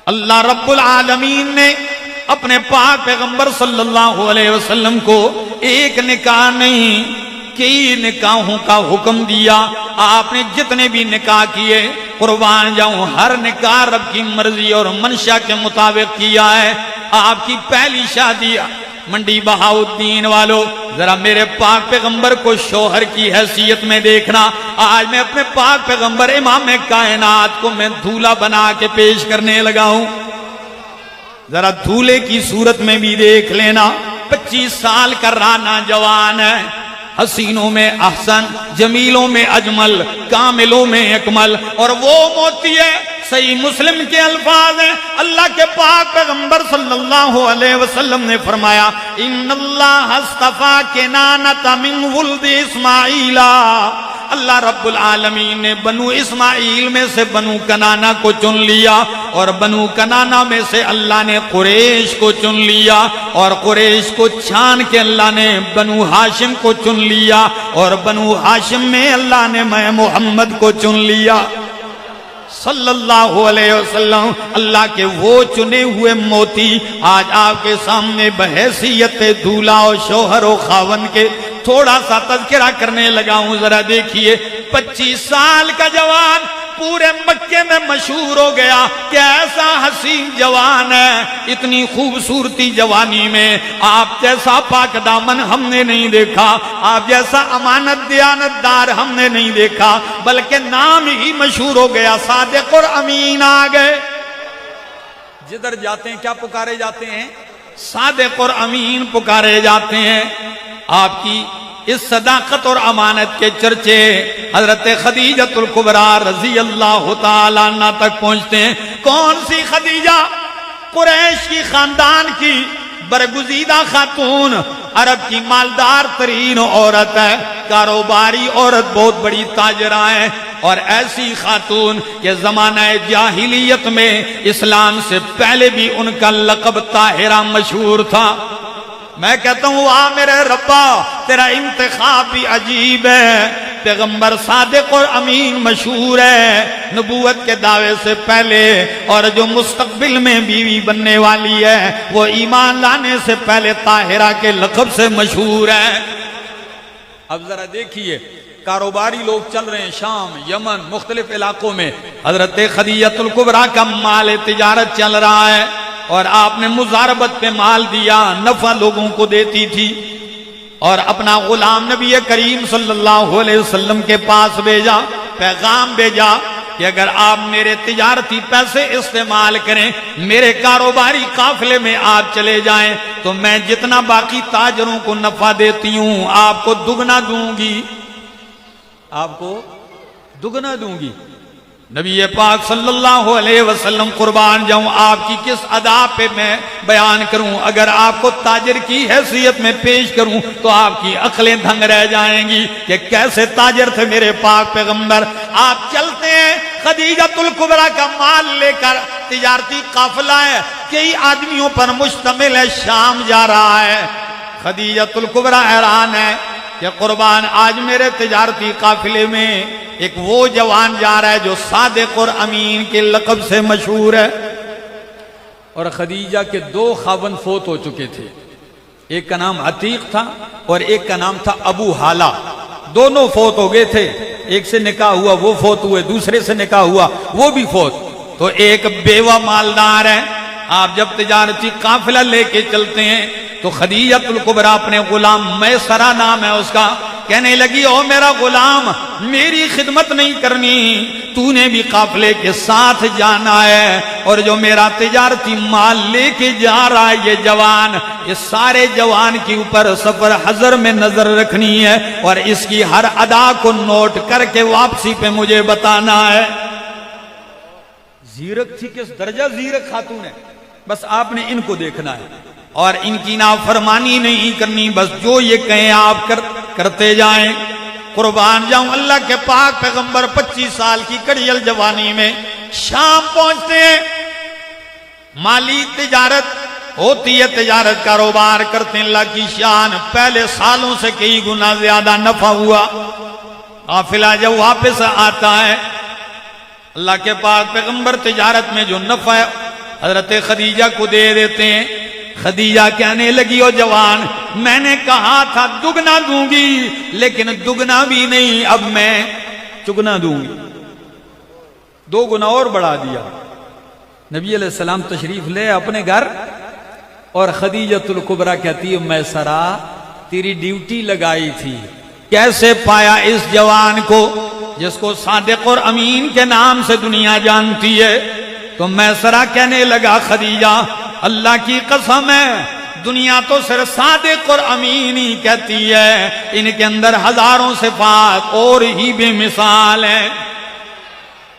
اللہ رب العالمین نے اپنے پاک پیغمبر صلی اللہ علیہ وسلم کو ایک نکاح نہیں کئی نکاحوں کا حکم دیا. آپ نے جتنے بھی نکاح کیے قربان جاؤں ہر نکاح رب کی مرضی اور منشا کے مطابق کیا ہے. آپ کی پہلی شادی منڈی بہاؤدین والو ذرا میرے پاک پیغمبر کو شوہر کی حیثیت میں دیکھنا. آج میں اپنے پاک پیغمبر امام کائنات کو میں دھولا بنا کے پیش کرنے لگا ہوں. ذرا دھولے کی صورت میں بھی دیکھ لینا. 25 سال کا رانا جوان ہے, حسینوں میں احسن, جمیلوں میں اجمل, کاملوں میں اکمل, اور وہ موتی ہے. صحیح مسلم کے الفاظ ہیں, اللہ کے پاک پیغمبر صلی اللہ علیہ وسلم نے فرمایا ان اللہ اصطفیٰ کنانۃ من ولد اسماعیل. اللہ رب العالمین نے بنو اسماعیل میں سے بنو کنانہ کو چن لیا, اور بنو کنانہ میں سے اللہ نے قریش کو چن لیا, اور قریش کو چھان کے اللہ نے بنو ہاشم کو چن لیا, اور بنو ہاشم میں اللہ نے میں محمد کو چن لیا صلی اللہ علیہ وسلم. اللہ کے وہ چنے ہوئے موتی آج آپ کے سامنے بحیثیت دولہا و شوہر و خاون کے تھوڑا سا تذکرہ کرنے لگا ہوں. ذرا دیکھیے 25 سال کا جوان پورے مکے میں مشہور ہو گیا کہ ایسا حسین جوان ہے. اتنی خوبصورتی جوانی میں آپ جیسا پاک دامن ہم نے نہیں دیکھا, آپ جیسا امانت دیانت دار ہم نے نہیں دیکھا, بلکہ نام ہی مشہور ہو گیا, صادق اور امین آ گئے. جدھر جاتے ہیں کیا پکارے جاتے ہیں؟ صادق اور امین پکارے جاتے ہیں. آپ کی اس صداقت اور امانت کے چرچے حضرت خدیجہ الکبریٰ رضی اللہ تعالیٰ عنہ تک پہنچتے ہیں. کون سی خدیجہ؟ قریش کی خاندان کی برگزیدہ خاتون, عرب کی مالدار ترین عورت ہے, کاروباری عورت, بہت بڑی تاجرہ ہے, اور ایسی خاتون کہ زمانہ جاہلیت میں اسلام سے پہلے بھی ان کا لقب طاہرہ مشہور تھا. میں کہتا ہوں واہ میرے ربا تیرا انتخاب بھی عجیب ہے. پیغمبر صادق اور امین مشہور ہے نبوت کے دعوے سے پہلے, اور جو مستقبل میں بیوی بننے والی ہے وہ ایمان لانے سے پہلے طاہرہ کے لقب سے مشہور ہے. اب ذرا دیکھیے کاروباری لوگ چل رہے ہیں شام, یمن, مختلف علاقوں میں. حضرت خدیجہ الکبریٰ کا مال تجارت چل رہا ہے, اور آپ نے مزاربت پہ مال دیا, نفع لوگوں کو دیتی تھی, اور اپنا غلام نبی کریم صلی اللہ علیہ وسلم کے پاس بھیجا, پیغام بھیجا کہ اگر آپ میرے تجارتی پیسے استعمال کریں, میرے کاروباری قافلے میں آپ چلے جائیں, تو میں جتنا باقی تاجروں کو نفع دیتی ہوں آپ کو دگنا دوں گی, آپ کو دگنا دوں گی. نبی پاک صلی اللہ علیہ وسلم قربان جاؤں آپ کی کس ادا پہ میں بیان کروں. اگر آپ کو تاجر کی حیثیت میں پیش کروں تو آپ کی عقلیں دھنگ رہ جائیں گی کہ کیسے تاجر تھے میرے پاک پیغمبر. آپ چلتے ہیں خدیجہ الکبریٰ کا مال لے کر, تجارتی قافلہ ہے, کئی آدمیوں پر مشتمل ہے, شام جا رہا ہے. خدیجہ الکبریٰ حیران ہے کہ قربان آج میرے تجارتی قافلے میں ایک وہ جوان جا رہا ہے جو صادق اور امین کے لقب سے مشہور ہے. اور خدیجہ کے 2 خاوند فوت ہو چکے تھے, ایک کا نام عتیق تھا اور ایک کا نام تھا ابو حالہ. دونوں فوت ہو گئے تھے, ایک سے نکاح ہوا وہ فوت ہوئے, دوسرے سے نکاح ہوا وہ بھی فوت. تو ایک بیوہ مالدار ہے. آپ جب تجارتی قافلہ لے کے چلتے ہیں تو خدیجہ الکبریٰ اپنے غلام میسرہ نام ہے اس کا, کہنے لگی او میرا غلام میری خدمت نہیں کرنی, تو نے بھی قافلے کے ساتھ جانا ہے, اور جو میرا تجارتی مال لے کے جا رہا ہے یہ جوان, اس سارے جوان کے اوپر سفر حضر میں نظر رکھنی ہے, اور اس کی ہر ادا کو نوٹ کر کے واپسی پہ مجھے بتانا ہے. زیرک تھی, کس درجہ زیرک خاتون ہے. بس آپ نے ان کو دیکھنا ہے اور ان کی نافرمانی نہیں کرنی, بس جو یہ کہیں آپ کرتے جائیں. قربان جاؤں اللہ کے پاک پیغمبر 25 سال کی کڑیل جوانی میں شام پہنچتے ہیں. مالی تجارت ہوتی ہے, تجارت کاروبار کرتے ہیں, اللہ کی شان. پہلے سالوں سے کئی گنا زیادہ نفع ہوا. قافلہ جب واپس آتا ہے اللہ کے پاک پیغمبر تجارت میں جو نفع حضرت خدیجہ کو دے دیتے ہیں. خدیجہ کہنے لگی او جوان میں نے کہا تھا دگنا دوں گی لیکن دگنا بھی نہیں اب میں چگنا دوں گی. 2 گنا اور بڑھا دیا. نبی علیہ السلام تشریف لے اپنے گھر اور خدیجۃ الکبریٰ کہتی ہے میسرہ تیری ڈیوٹی لگائی تھی. کیسے پایا اس جوان کو جس کو صادق اور امین کے نام سے دنیا جانتی ہے؟ تو میسرہ کہنے لگا خدیجہ اللہ کی قسم ہے دنیا تو صرف صادق اور امین ہی کہتی ہے، ان کے اندر ہزاروں صفات اور ہی بے مثال ہیں.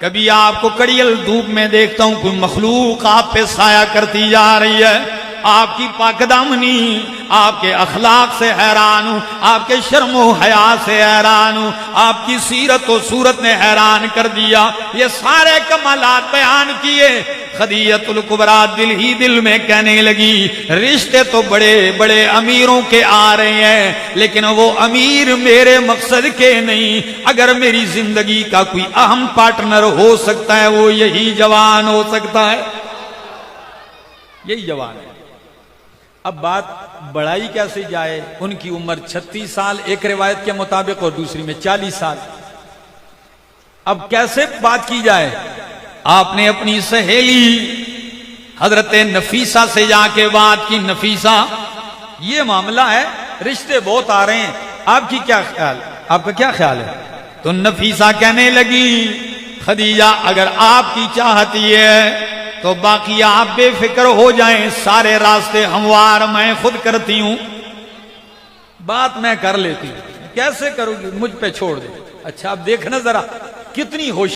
کبھی آپ کو کڑیل دھوپ میں دیکھتا ہوں کوئی مخلوق آپ پہ سایہ کرتی جا رہی ہے، آپ کی پاکدامنی آپ کے اخلاق سے حیران ہوں، آپ کے شرم و حیا سے حیران ہوں، آپ کی سیرت و صورت نے حیران کر دیا. یہ سارے کمالات بیان کیے. خدیجۃ الکبریٰ دل ہی دل میں کہنے لگی رشتے تو بڑے بڑے امیروں کے آ رہے ہیں لیکن وہ امیر میرے مقصد کے نہیں. اگر میری زندگی کا کوئی اہم پارٹنر ہو سکتا ہے وہ یہی جوان ہو سکتا ہے، یہی جوان ہے. اب بات بڑھائی کیسے جائے؟ ان کی عمر 36 سال ایک روایت کے مطابق اور دوسری میں 40 سال. اب کیسے بات کی جائے؟ آپ نے اپنی سہیلی حضرت نفیسہ سے جا کے بات کی. نفیسہ یہ معاملہ ہے رشتے بہت آ رہے ہیں، آپ کی کیا خیال، آپ کا کیا خیال ہے؟ تو نفیسہ کہنے لگی خدیجہ اگر آپ کی چاہت یہ ہے تو باقی آپ بے فکر ہو جائیں، سارے راستے ہموار میں خود کرتی ہوں، بات میں کر لیتی ہوں. کیسے کروں گی؟ مجھ پہ چھوڑ دے. اچھا اب دیکھنا ذرا کتنی ہوش